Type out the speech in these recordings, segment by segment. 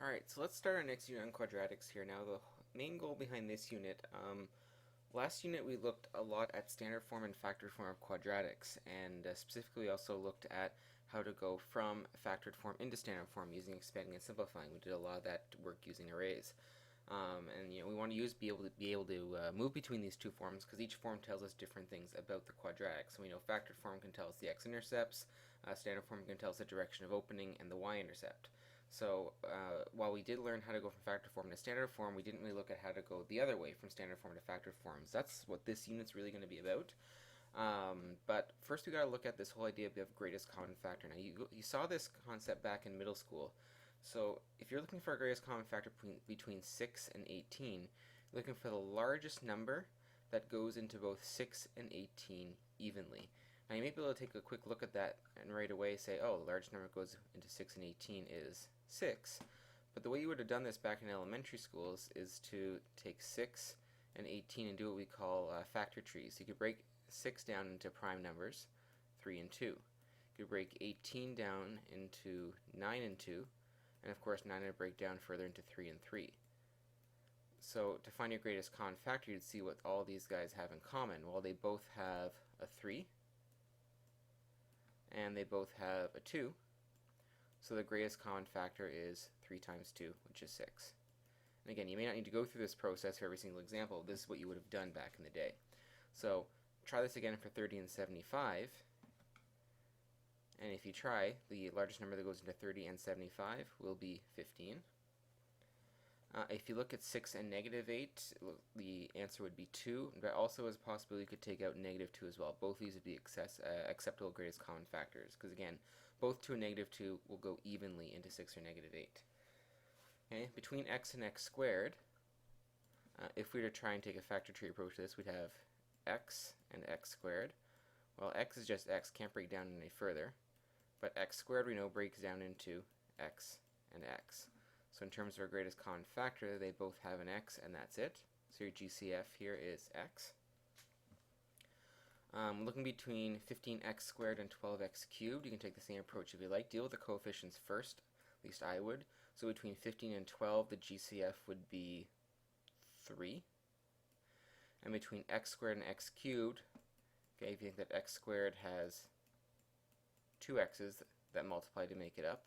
Alright, so let's start our next unit on quadratics here. Now, the main goal behind this unit, last unit we looked a lot at standard form and factored form of quadratics, and specifically also looked at how to go from factored form into standard form using expanding and simplifying. We did a lot of that work using arrays. And we want to be able to move between these two forms because each form tells us different things about the quadratic. So we know factored form can tell us the x-intercepts, standard form can tell us the direction of opening and the y-intercept. So while we did learn how to go from factored form to standard form, we didn't really look at how to go the other way from standard form to factored forms. That's what this unit's really going to be about. But first we got to look at this whole idea of greatest common factor. Now you saw this concept back in middle school. So if you're looking for a greatest common factor between 6 and 18, you're looking for the largest number that goes into both 6 and 18 evenly. Now you may be able to take a quick look at that and right away say, oh, the largest number that goes into 6 and 18 is 6. But the way you would have done this back in elementary schools is to take 6 and 18 and do what we call factor trees. So you could break 6 down into prime numbers, 3 and 2. You could break 18 down into 9 and 2. And of course 9 would break down further into 3 and 3. So to find your greatest common factor, you'd see what all these guys have in common. Well, they both have a 3, and they both have a 2. So the greatest common factor is 3 times 2, which is 6. And again, you may not need to go through this process for every single example. This is what you would have done back in the day. So try this again for 30 and 75. And if you try, the largest number that goes into 30 and 75 will be 15. If you look at 6 and negative 8, the answer would be 2. But also as a possibility, you could take out negative 2 as well. Both these would be acceptable greatest common factors. Because again, both 2 and negative 2 will go evenly into 6 or negative 8. Okay, between x and x squared, if we were to try and take a factor tree approach to this, we'd have x and x squared. Well, x is just x, can't break down any further. But x squared, we know, breaks down into x and x. So in terms of our greatest common factor, they both have an x, and that's it. So your GCF here is x. Looking between 15x squared and 12x cubed, you can take the same approach if you like. Deal with the coefficients first, at least I would. So between 15 and 12, the GCF would be 3. And between x squared and x cubed, okay, if you think that x squared has 2 x's that multiply to make it up,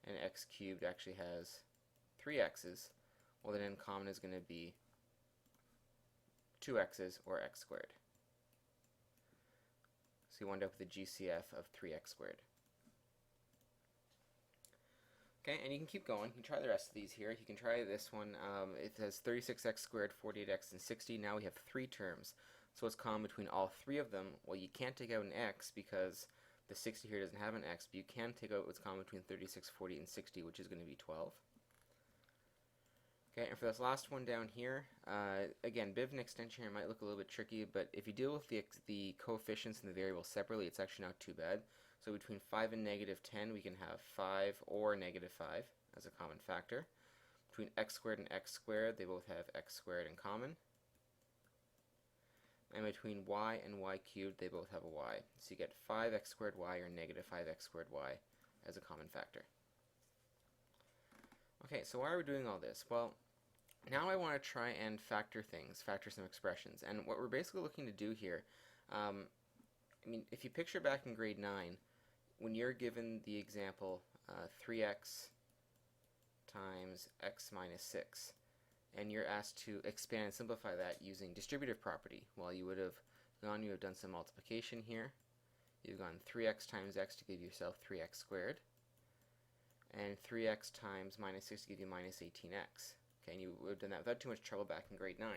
and x cubed actually has 3 x's, well then in common is going to be 2 x's or x squared. So you wind up with a GCF of 3x squared. Okay, and you can keep going. You can try the rest of these here. You can try this one. It has 36x squared, 48x, and 60. Now we have 3 terms. So what's common between all 3 of them? Well, you can't take out an x because the 60 here doesn't have an x, but you can take out what's common between 36, 40, and 60, which is going to be 12. Okay, and for this last one down here, again, bit of an extension here might look a little bit tricky, but if you deal with the coefficients and the variables separately, it's actually not too bad. So between 5 and negative 10, we can have 5 or negative 5 as a common factor. Between x squared and x squared, they both have x squared in common. And between y and y cubed, they both have a y. So you get 5x squared y or negative 5x squared y as a common factor. Okay, so why are we doing all this? Well, now I want to try and factor things, factor some expressions. And what we're basically looking to do here, I mean, if you picture back in grade 9, when you're given the example 3x times x minus 6, and you're asked to expand and simplify that using distributive property. Well, you would have done some multiplication here. You've gone 3x times x to give yourself 3x squared, and 3x times minus 6 to give you minus 18x. Okay, and you would have done that without too much trouble back in grade 9.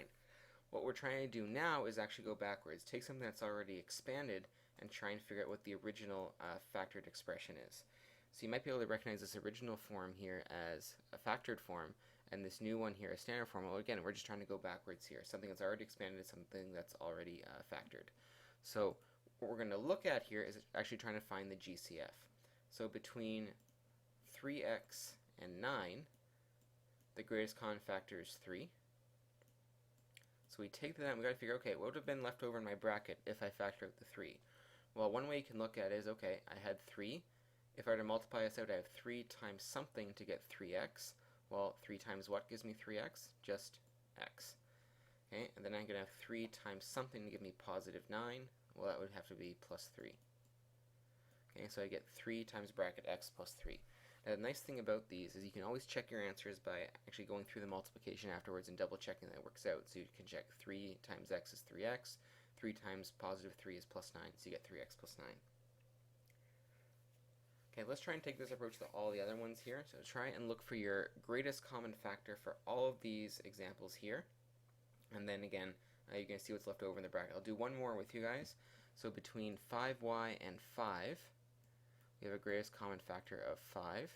What we're trying to do now is actually go backwards. Take something that's already expanded and try and figure out what the original factored expression is. So you might be able to recognize this original form here as a factored form, and this new one here as standard form. Well, again, we're just trying to go backwards here. Something that's already expanded is something that's already factored. So what we're going to look at here is actually trying to find the GCF. So between 3x and 9, the greatest common factor is 3. So we take that and we've got to figure, okay, what would have been left over in my bracket if I factor out the 3? Well, one way you can look at it is, okay, I had 3. If I were to multiply this out, I have 3 times something to get 3x. Well, 3 times what gives me 3x? Just x. Okay, and then I'm going to have 3 times something to give me positive 9. Well, that would have to be plus 3. Okay, so I get 3 times bracket x plus 3. Now, the nice thing about these is you can always check your answers by actually going through the multiplication afterwards and double checking that it works out. So you can check 3 times x is 3x, 3 times positive 3 is plus 9, so you get 3x plus 9. Okay, let's try and take this approach to all the other ones here. So try and look for your greatest common factor for all of these examples here. And then again, you can see what's left over in the bracket. I'll do one more with you guys. So between 5y and 5, we have a greatest common factor of 5.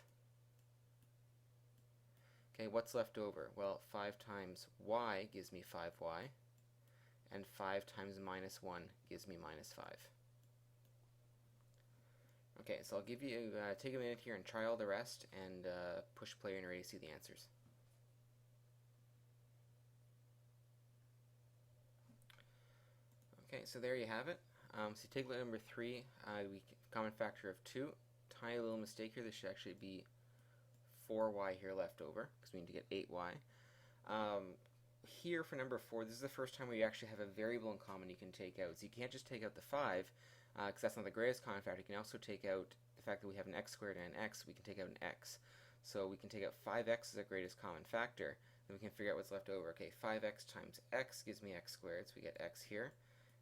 Okay, what's left over? Well, 5 times y gives me 5y, and 5 times minus 1 gives me minus 5. Okay, so I'll give you, take a minute here and try all the rest, and push play when you're ready to see the answers. Okay, so there you have it. So take number 3, common factor of 2. Tiny little mistake here, this should actually be 4y here left over, because we need to get 8y. Here for number 4, this is the first time where you actually have a variable in common you can take out. So you can't just take out the 5, because that's not the greatest common factor. You can also take out the fact that we have an x squared and an x. We can take out an x. So we can take out 5x as our greatest common factor. Then we can figure out what's left over. Okay, 5x times x gives me x squared, so we get x here.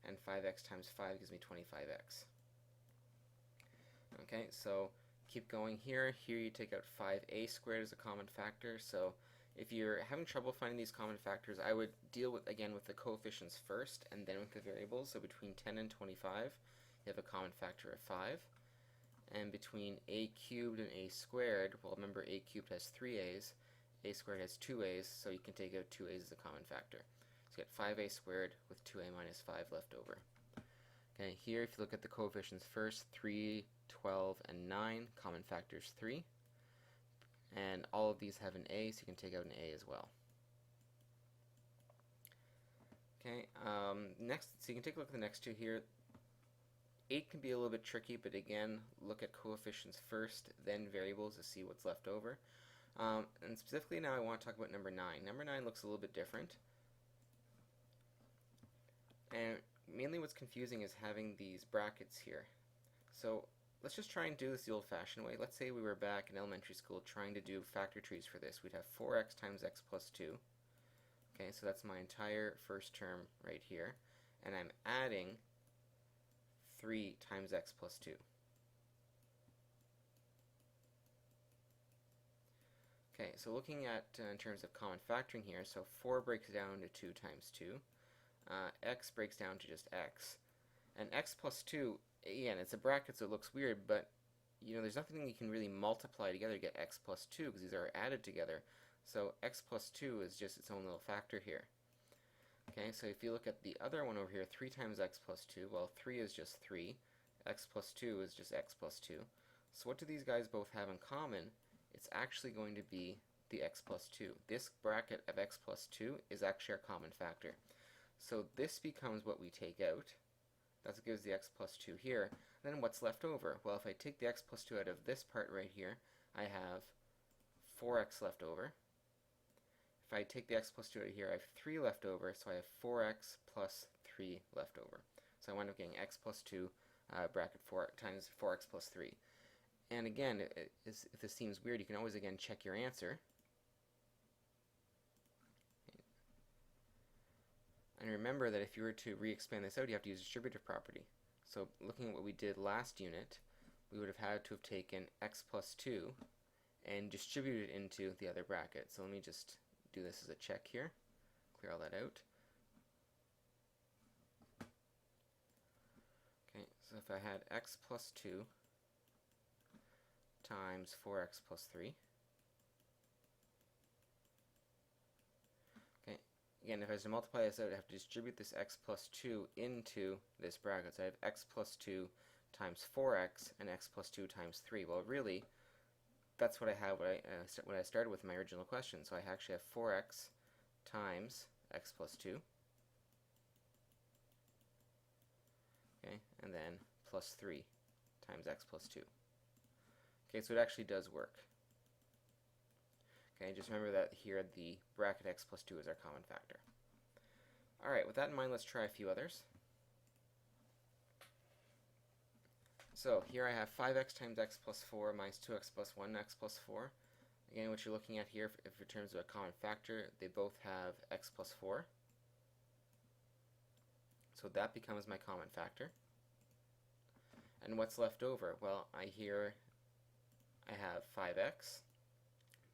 And 5x times 5 gives me 25x. Okay, so keep going here. Here you take out 5a squared as a common factor. So if you're having trouble finding these common factors, I would deal with the coefficients first and then with the variables. So between 10 and 25, you have a common factor of 5. And between a cubed and a squared, well, remember a cubed has 3 a's, a squared has 2 a's, so you can take out 2 a's as a common factor. So you get 5a squared with 2a minus 5 left over. Okay, here if you look at the coefficients first, 3, 12, and 9, common factor is 3. And all of these have an a, so you can take out an a as well. Okay, next, so you can take a look at the next two here. 8 can be a little bit tricky, but again, look at coefficients first, then variables to see what's left over. And specifically now I want to talk about number 9. Number 9 looks a little bit different. And mainly what's confusing is having these brackets here. So let's just try and do this the old-fashioned way. Let's say we were back in elementary school trying to do factor trees for this. We'd have 4x times x plus 2. Okay, so that's my entire first term right here. And I'm adding 3 times x plus 2. Okay, so looking at in terms of common factoring here, so 4 breaks down to 2 times 2. X breaks down to just x. And x plus 2, again, it's a bracket so it looks weird, but there's nothing you can really multiply together to get x plus 2 because these are added together. So x plus 2 is just its own little factor here. Okay, so if you look at the other one over here, 3 times x plus 2, well, 3 is just 3. X plus 2 is just x plus 2. So what do these guys both have in common? It's actually going to be the x plus 2. This bracket of x plus 2 is actually our common factor. So this becomes what we take out. That's what gives the x plus 2 here. And then what's left over? Well, if I take the x plus 2 out of this part right here, I have 4x left over. If I take the x plus 2 out of here, I have 3 left over, so I have 4x plus 3 left over. So I wind up getting x plus 2 bracket 4 times 4x plus 3. And again, if this seems weird, you can always again check your answer. And remember that if you were to re-expand this out, you have to use distributive property. So looking at what we did last unit, we would have had to have taken x plus 2 and distributed it into the other bracket. So let me just do this as a check here. Clear all that out. Okay, so if I had x plus 2 times 4x plus 3. Okay, again, if I was to multiply this out, I have to distribute this x plus 2 into this bracket. So I have x plus 2 times 4x and x plus 2 times 3. Well, really, that's what I have when I started with my original question. So I actually have 4x times x plus 2. Okay, and then plus 3 times x plus 2. Okay, so it actually does work. Okay, just remember that here the bracket x plus 2 is our common factor. Alright, with that in mind, let's try a few others. So here I have 5x times x plus 4 minus 2x plus 1x plus 4. Again, what you're looking at here, if in terms of a common factor, they both have x plus 4. So that becomes my common factor. And what's left over? Well, I have 5x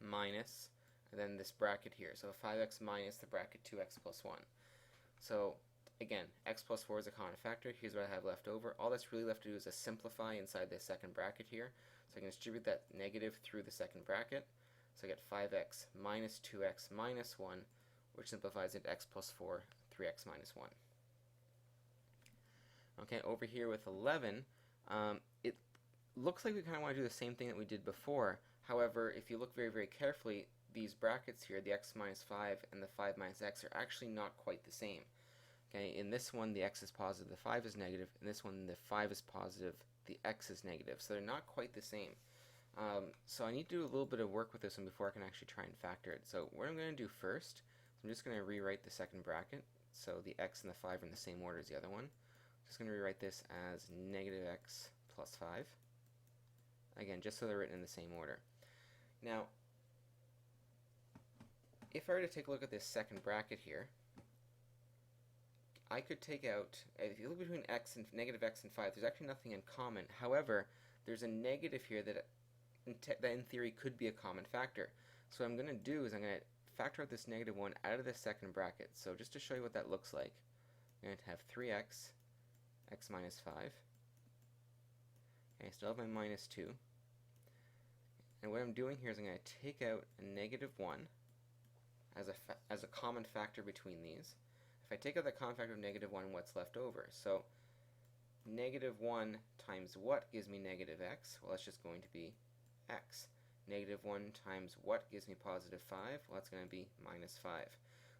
minus, and then this bracket here. So 5x minus the bracket 2x plus 1. So again, x plus 4 is a common factor. Here's what I have left over. All that's really left to do is to simplify inside the second bracket here. So I can distribute that negative through the second bracket. So I get 5x minus 2x minus 1, which simplifies into x plus 4, 3x minus 1. Okay, over here with 11, it looks like we kind of want to do the same thing that we did before. However, if you look very, very carefully, these brackets here, the x minus 5 and the 5 minus x, are actually not quite the same. Okay, in this one, the x is positive, the 5 is negative. In this one, the 5 is positive, the x is negative. So they're not quite the same. So I need to do a little bit of work with this one before I can actually try and factor it. So what I'm going to do first, I'm just going to rewrite the second bracket. So the x and the 5 are in the same order as the other one. I'm just going to rewrite this as negative x plus 5. Again, just so they're written in the same order. Now, if I were to take a look at this second bracket here, I could take out, if you look between x and negative x and 5, there's actually nothing in common. However, there's a negative here that in theory could be a common factor. So what I'm going to do is I'm going to factor out this negative 1 out of the second bracket. So just to show you what that looks like, I'm going to have 3x, x minus 5. Okay, I still have my minus 2. And what I'm doing here is I'm going to take out a negative 1 as a common factor between these. If I take out the common factor of negative 1, what's left over? So negative 1 times what gives me negative x? Well, it's just going to be x. Negative 1 times what gives me positive 5? Well, that's going to be minus 5.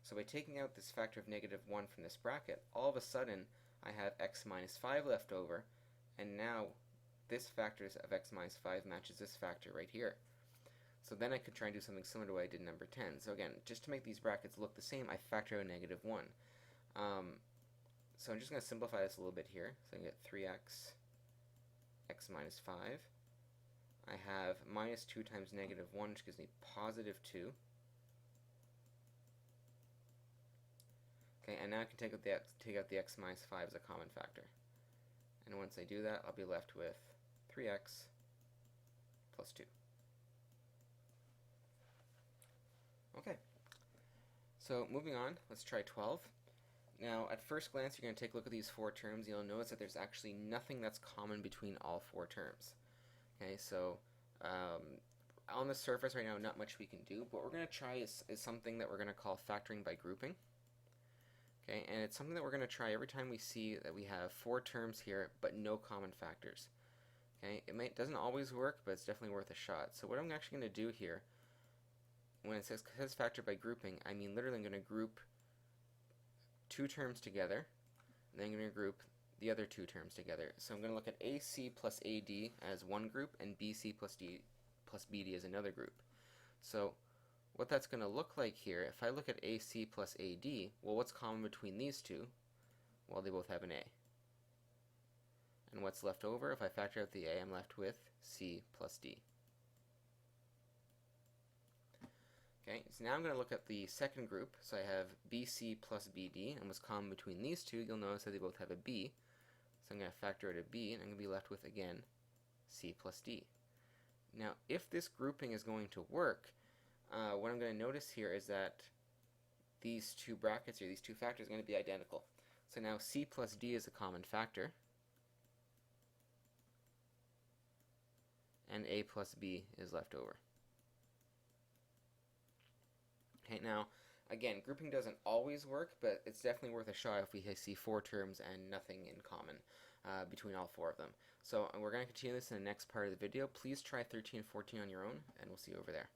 So by taking out this factor of negative 1 from this bracket, all of a sudden I have x minus 5 left over, and now this factor of x minus 5 matches this factor right here. So then I could try and do something similar to what I did in number 10. So again, just to make these brackets look the same, I factor out negative 1. So I'm just going to simplify this a little bit here. So I can get 3x, x minus 5. I have minus 2 times negative 1, which gives me positive 2. Okay, and now I can take out the x minus 5 as a common factor. And once I do that, I'll be left with 3x plus 2. Okay, so moving on, let's try 12. Now, at first glance, you're going to take a look at these four terms. You'll notice that there's actually nothing that's common between all four terms. Okay, so on the surface right now, not much we can do. But what we're going to try is something that we're going to call factoring by grouping. Okay, and it's something that we're going to try every time we see that we have four terms here, but no common factors. Okay, it doesn't always work, but it's definitely worth a shot. So what I'm actually going to do here, when it says factor by grouping, I mean literally I'm going to group two terms together, and then I'm going to group the other two terms together. So I'm going to look at AC plus AD as one group, and BC plus BD as another group. So what that's going to look like here, if I look at AC plus AD, well, what's common between these two? Well, they both have an A. And what's left over? If I factor out the A, I'm left with C plus D. Okay, so now I'm going to look at the second group. So I have BC plus BD, and what's common between these two, you'll notice that they both have a B. So I'm going to factor out a B, and I'm going to be left with, again, C plus D. Now, if this grouping is going to work, what I'm going to notice here is that these two brackets here, these two factors, are going to be identical. So now C plus D is a common factor, and A plus B is left over. Okay, now, again, grouping doesn't always work, but it's definitely worth a shot if we see four terms and nothing in common between all four of them. So we're going to continue this in the next part of the video. Please try 13 and 14 on your own, and we'll see you over there.